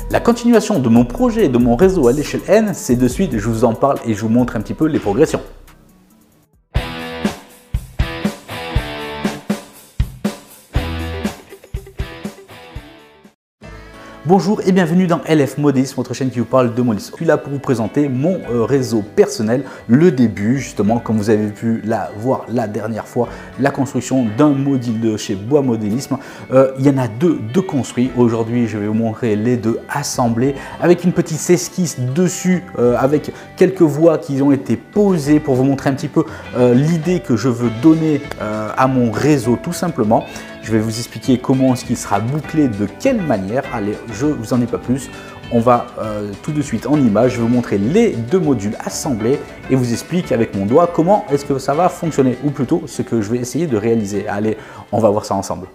La continuation de mon projet et de mon réseau à l'échelle N, c'est de suite, je vous en parle et je vous montre un petit peu les progressions. Bonjour et bienvenue dans LF Modélisme, votre chaîne qui vous parle de modélisme. Je suis là pour vous présenter mon réseau personnel, le début justement, comme vous avez pu voir la dernière fois, la construction d'un module de chez Bois Modélisme. Il y en a deux construits. Aujourd'hui, je vais vous montrer les deux assemblés avec une petite esquisse dessus, avec quelques voies qui ont été posées pour vous montrer un petit peu l'idée que je veux donner à mon réseau tout simplement. Je vais vous expliquer comment est-ce qu'il sera bouclé, de quelle manière. Allez, je ne vous en dis pas plus. On va tout de suite en image. Je vais vous montrer les deux modules assemblés et vous explique avec mon doigt comment est-ce que ça va fonctionner, ou plutôt ce que je vais essayer de réaliser. Allez, on va voir ça ensemble.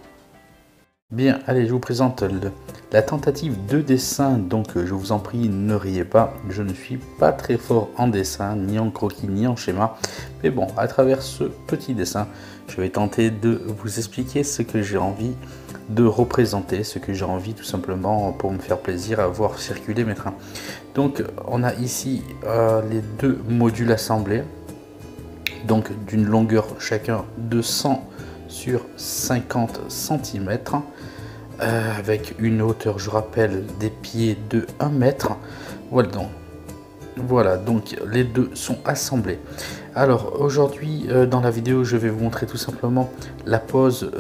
Bien, allez, je vous présente la tentative de dessin. Donc, je vous en prie, ne riez pas. Je ne suis pas très fort en dessin, ni en croquis, ni en schéma. Mais bon, à travers ce petit dessin, je vais tenter de vous expliquer ce que j'ai envie de représenter, ce que j'ai envie tout simplement pour me faire plaisir à voir circuler mes trains. Donc, on a ici les deux modules assemblés, donc d'une longueur chacun de 100 sur 50 cm, avec une hauteur, je rappelle, des pieds de 1 mètre. Voilà donc les deux sont assemblés. Alors aujourd'hui dans la vidéo, je vais vous montrer tout simplement la pose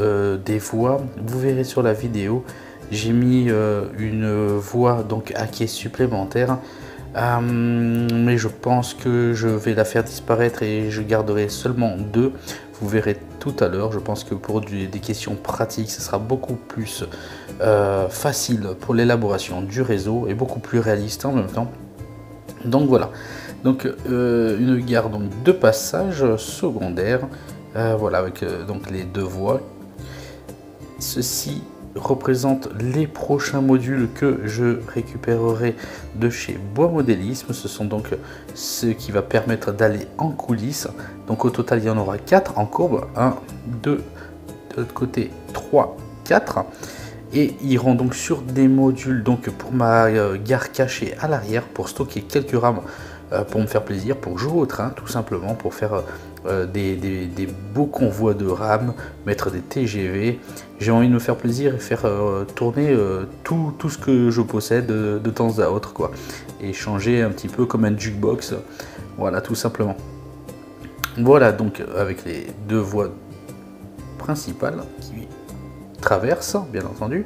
des voies. Vous verrez sur la vidéo, j'ai mis une voie donc à quai supplémentaire, mais je pense que je vais la faire disparaître et je garderai seulement deux. Vous verrez tout à l'heure. Je pense que pour des questions pratiques, ce sera beaucoup plus facile pour l'élaboration du réseau et beaucoup plus réaliste en même temps. Donc voilà, donc une gare donc de passage secondaire, voilà, avec donc les deux voies. Ceci représente les prochains modules que je récupérerai de chez Bois Modélisme. Ce sont donc ce qui va permettre d'aller en coulisses. Donc au total, il y en aura 4 en courbe, 1, 2, de l'autre côté 3, 4. Et ils iront donc sur des modules donc pour ma gare cachée à l'arrière, pour stocker quelques rames, pour me faire plaisir, pour jouer au train tout simplement, pour faire des beaux convois de rames, mettre des TGV. J'ai envie de me faire plaisir et faire tourner tout ce que je possède de temps à autre, quoi, et changer un petit peu comme un jukebox, voilà, tout simplement. Voilà donc avec les deux voies principales qui traverse bien entendu,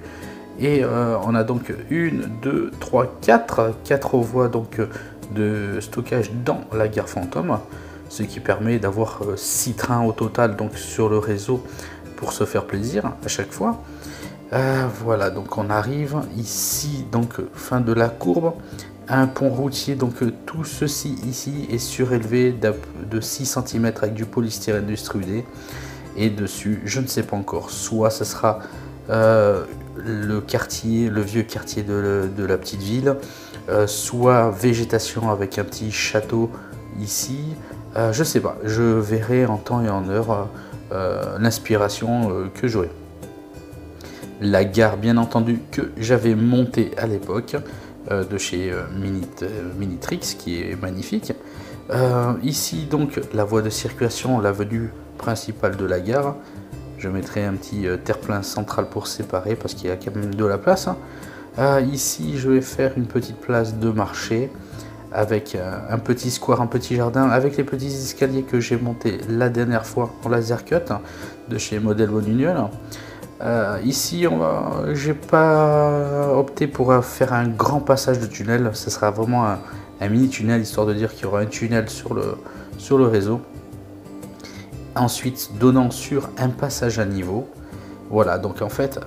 et on a donc 1, 2, 3, 4 voies donc de stockage dans la gare fantôme, ce qui permet d'avoir 6 trains au total donc sur le réseau pour se faire plaisir à chaque fois. Voilà, donc on arrive ici, donc fin de la courbe, un pont routier. Donc tout ceci ici est surélevé de 6 cm avec du polystyrène extrudé. Et dessus, je ne sais pas encore, soit ce sera le quartier, le vieux quartier de la petite ville, soit végétation avec un petit château ici, je ne sais pas, je verrai en temps et en heure l'inspiration que j'aurai. La gare bien entendu que j'avais montée à l'époque de chez Minitrix, qui est magnifique. Ici donc la voie de circulation, l'avenue principale de la gare. Je mettrai un petit terre-plein central pour séparer parce qu'il y a quand même de la place. Ici je vais faire une petite place de marché avec un petit square, un petit jardin, avec les petits escaliers que j'ai montés la dernière fois en laser cut de chez Model Union. Ici j'ai pas opté pour faire un grand passage de tunnel, ce sera vraiment un mini tunnel, histoire de dire qu'il y aura un tunnel sur le réseau. Ensuite donnant sur un passage à niveau. Voilà, donc en fait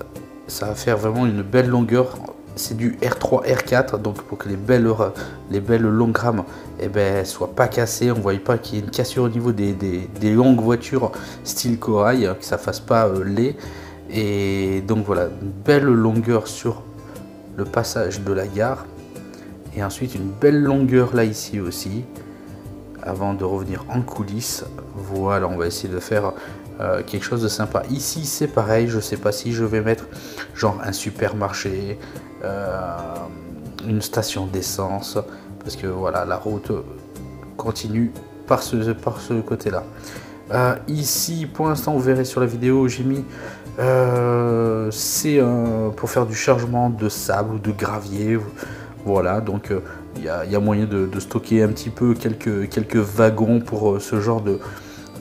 ça va faire vraiment une belle longueur. C'est du R3 R4, donc pour que les belles longues rames soient pas cassées, on ne voit pas qu'il y ait une cassure au niveau des longues voitures style corail, que ça fasse pas laid. Et donc voilà, une belle longueur sur le passage de la gare, et ensuite une belle longueur là ici aussi, avant de revenir en coulisses. Voilà, on va essayer de faire quelque chose de sympa. Ici c'est pareil, je sais pas si je vais mettre genre un supermarché, une station d'essence, parce que voilà, la route continue par ce côté-là. Ici, pour l'instant, vous verrez sur la vidéo, j'ai mis c'est pour faire du chargement de sable ou de gravier. Voilà, donc il y a moyen de stocker un petit peu quelques wagons pour ce genre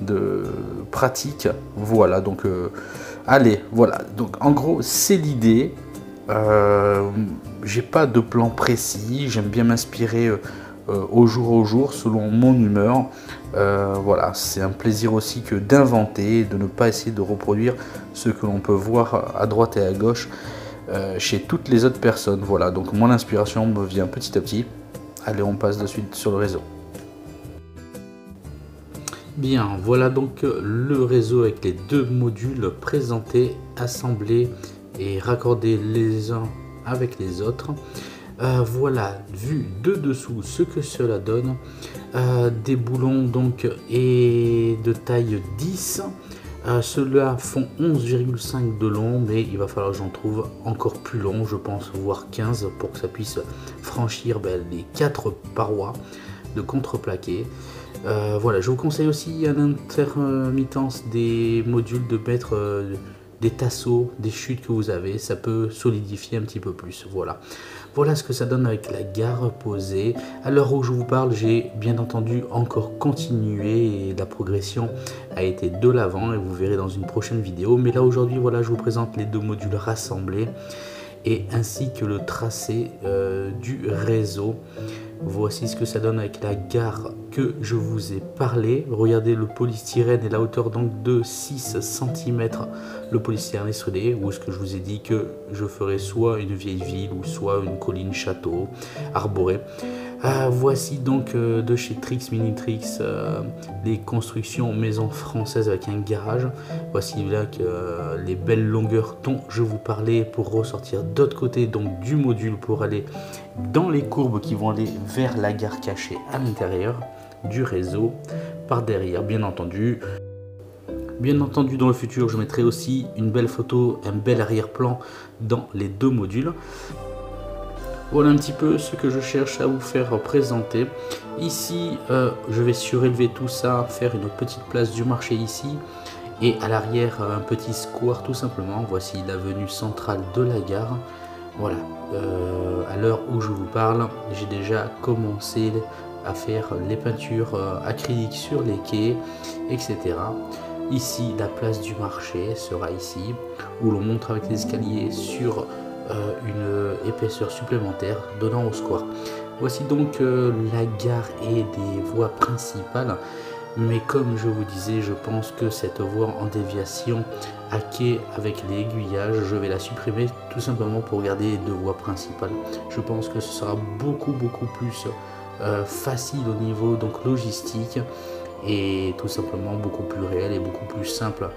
de pratique. Voilà, donc allez, voilà. Donc en gros, c'est l'idée. J'ai pas de plan précis. J'aime bien m'inspirer au jour selon mon humeur. Voilà, c'est un plaisir aussi que d'inventer, de ne pas essayer de reproduire ce que l'on peut voir à droite et à gauche chez toutes les autres personnes. Voilà, donc mon inspiration me vient petit à petit. Allez, on passe de suite sur le réseau. Bien, voilà donc le réseau avec les deux modules présentés, assemblés et raccordés les uns avec les autres. Voilà, vu de dessous ce que cela donne. Des boulons donc et de taille 10. Ceux-là font 11,5 de long, mais il va falloir que j'en trouve encore plus long, je pense, voire 15, pour que ça puisse franchir les 4 parois de contreplaqué. Voilà, je vous conseille aussi à l'intermittence des modules de mettre des tasseaux, des chutes que vous avez, ça peut solidifier un petit peu plus. Voilà ce que ça donne avec la gare posée. À l'heure où je vous parle, j'ai bien entendu encore continué et la progression a été de l'avant et vous verrez dans une prochaine vidéo. Mais là aujourd'hui, voilà, je vous présente les deux modules rassemblés et ainsi que le tracé du réseau. Voici ce que ça donne avec la gare que je vous ai parlé. Regardez, le polystyrène et la hauteur donc de 6 cm. Le polystyrène extrudé, ou ce que je vous ai dit que je ferai soit une vieille ville ou soit une colline château arborée. Voici donc de chez Trix Minitrix les constructions maison française avec un garage. Voici là que les belles longueurs dont je vous parlais pour ressortir d'autre côté donc du module pour aller dans les courbes qui vont aller vers la gare cachée à l'intérieur du réseau par derrière, bien entendu. Bien entendu, dans le futur, je mettrai aussi une belle photo, un bel arrière-plan dans les deux modules. Voilà un petit peu ce que je cherche à vous faire présenter. Ici, je vais surélever tout ça, faire une petite place du marché ici. Et à l'arrière, un petit square tout simplement. Voici l'avenue centrale de la gare. Voilà, à l'heure où je vous parle, j'ai déjà commencé à faire les peintures acryliques sur les quais, etc. Ici, la place du marché sera ici, où l'on monte avec les escaliers sur une épaisseur supplémentaire donnant au square. Voici donc la gare et des voies principales, mais comme je vous disais, je pense que cette voie en déviation à quai avec les aiguillages, je vais la supprimer tout simplement pour garder les deux voies principales. Je pense que ce sera beaucoup plus facile au niveau donc logistique et tout simplement beaucoup plus réel et beaucoup plus simple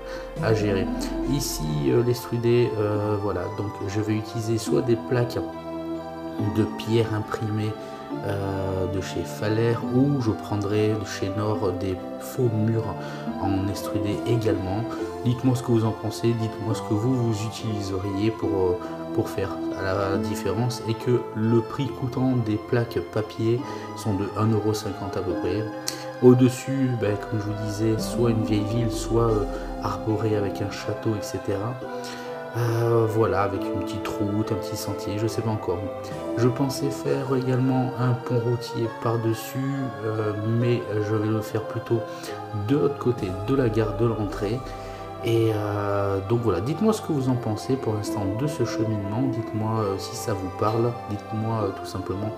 à gérer. Ici l'extrudé, voilà, donc je vais utiliser soit des plaques de pierre imprimées de chez Faller, ou je prendrai de chez Nord des faux murs en extrudé également. Dites-moi ce que vous en pensez, dites-moi ce que vous utiliseriez pour faire la différence, et que le prix coûtant des plaques papier sont de 1,50 € à peu près. Au-dessus, comme je vous disais, soit une vieille ville, soit arborée avec un château, etc. Voilà, avec une petite route, un petit sentier, je sais pas encore. Je pensais faire également un pont routier par-dessus, mais je vais le faire plutôt de l'autre côté de la gare de l'entrée. Et donc voilà, dites-moi ce que vous en pensez pour l'instant de ce cheminement. Dites-moi si ça vous parle, dites-moi tout simplement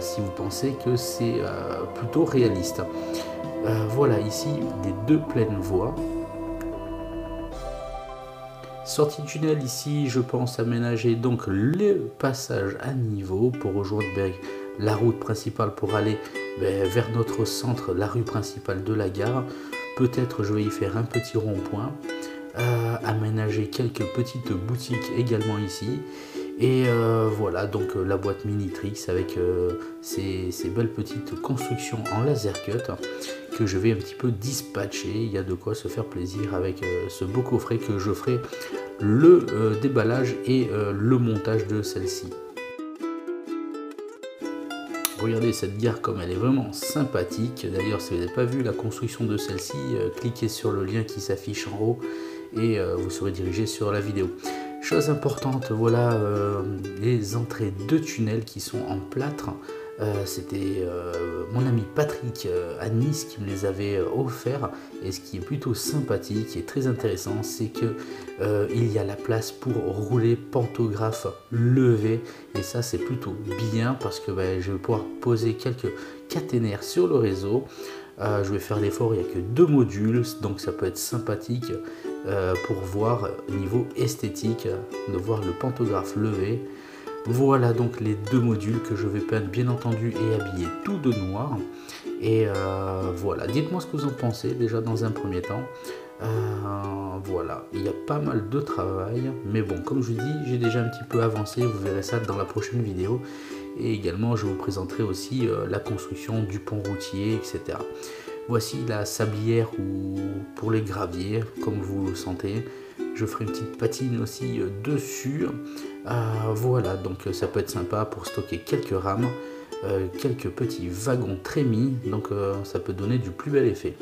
si vous pensez que c'est plutôt réaliste. Voilà, ici les deux pleines voies. Sortie de tunnel, ici je pense aménager donc le passage à niveau pour rejoindre la route principale pour aller vers notre centre, la rue principale de la gare. Peut-être je vais y faire un petit rond-point, aménager quelques petites boutiques également ici. Et voilà donc la boîte Minitrix avec ces belles petites constructions en laser cut que je vais un petit peu dispatcher. Il y a de quoi se faire plaisir avec ce beau coffret que je ferai le déballage et le montage de celle-ci. Regardez cette gare comme elle est vraiment sympathique. D'ailleurs, si vous n'avez pas vu la construction de celle-ci, cliquez sur le lien qui s'affiche en haut et vous serez dirigé sur la vidéo. Chose importante, voilà les entrées de tunnel qui sont en plâtre. C'était mon ami Patrick à Nice qui me les avait offerts, et ce qui est plutôt sympathique et très intéressant, c'est que il y a la place pour rouler pantographe levé, et ça c'est plutôt bien parce que je vais pouvoir poser quelques caténaires sur le réseau. Je vais faire l'effort, il n'y a que 2 modules, donc ça peut être sympathique pour voir au niveau esthétique, de voir le pantographe levé. Voilà donc les 2 modules que je vais peindre bien entendu et habiller tout de noir. Et voilà, dites-moi ce que vous en pensez déjà dans un premier temps. Voilà, il y a pas mal de travail, mais bon, comme je vous dis, j'ai déjà un petit peu avancé, vous verrez ça dans la prochaine vidéo. Et également, je vous présenterai aussi la construction du pont routier, etc. Voici la sablière pour les graviers, comme vous le sentez. Je ferai une petite patine aussi dessus. Voilà, donc ça peut être sympa pour stocker quelques rames, quelques petits wagons trémis, donc ça peut donner du plus bel effet.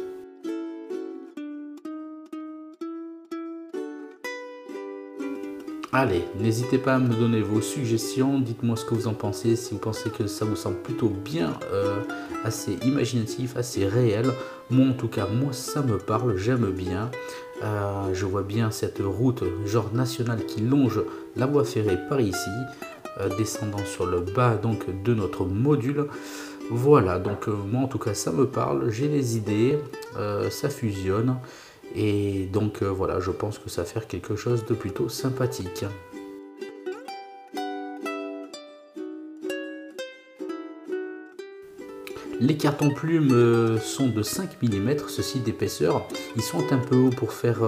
Allez, n'hésitez pas à me donner vos suggestions, dites-moi ce que vous en pensez, si vous pensez que ça vous semble plutôt bien, assez imaginatif, assez réel. Moi en tout cas, moi ça me parle, j'aime bien. Je vois bien cette route genre nationale qui longe la voie ferrée par ici, descendant sur le bas donc de notre module. Voilà, donc moi en tout cas ça me parle, j'ai les idées, ça fusionne. Et donc voilà, je pense que ça va faire quelque chose de plutôt sympathique. Les cartons plumes sont de 5 mm, ceci d'épaisseur. Ils sont un peu hauts pour faire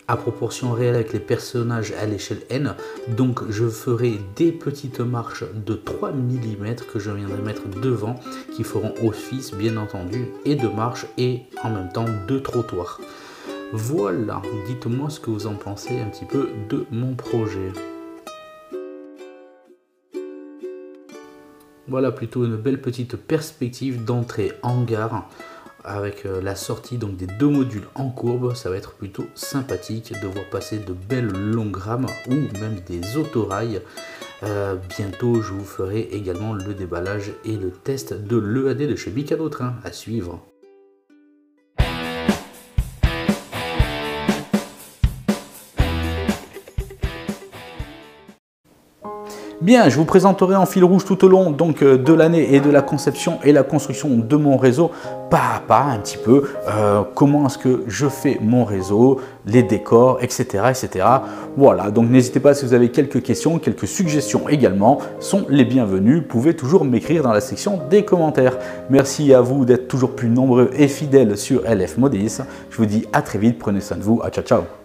à proportion réelle avec les personnages à l'échelle N. Donc je ferai des petites marches de 3 mm que je viendrai mettre devant, qui feront office bien entendu et de marche et en même temps de trottoir. Voilà, dites-moi ce que vous en pensez un petit peu de mon projet. Voilà plutôt une belle petite perspective d'entrée en gare avec la sortie donc des 2 modules en courbe. Ça va être plutôt sympathique de voir passer de belles longues rames ou même des autorails. Bientôt je vous ferai également le déballage et le test de l'EAD de chez Mikado Train à suivre. Bien, je vous présenterai en fil rouge tout au long donc, de l'année et de la conception et la construction de mon réseau, pas à pas un petit peu, comment est-ce que je fais mon réseau, les décors, etc. etc. Voilà, donc n'hésitez pas si vous avez quelques questions, quelques suggestions également, sont les bienvenues. Vous pouvez toujours m'écrire dans la section des commentaires. Merci à vous d'être toujours plus nombreux et fidèles sur LF Modélis. Je vous dis à très vite, prenez soin de vous, ciao ciao.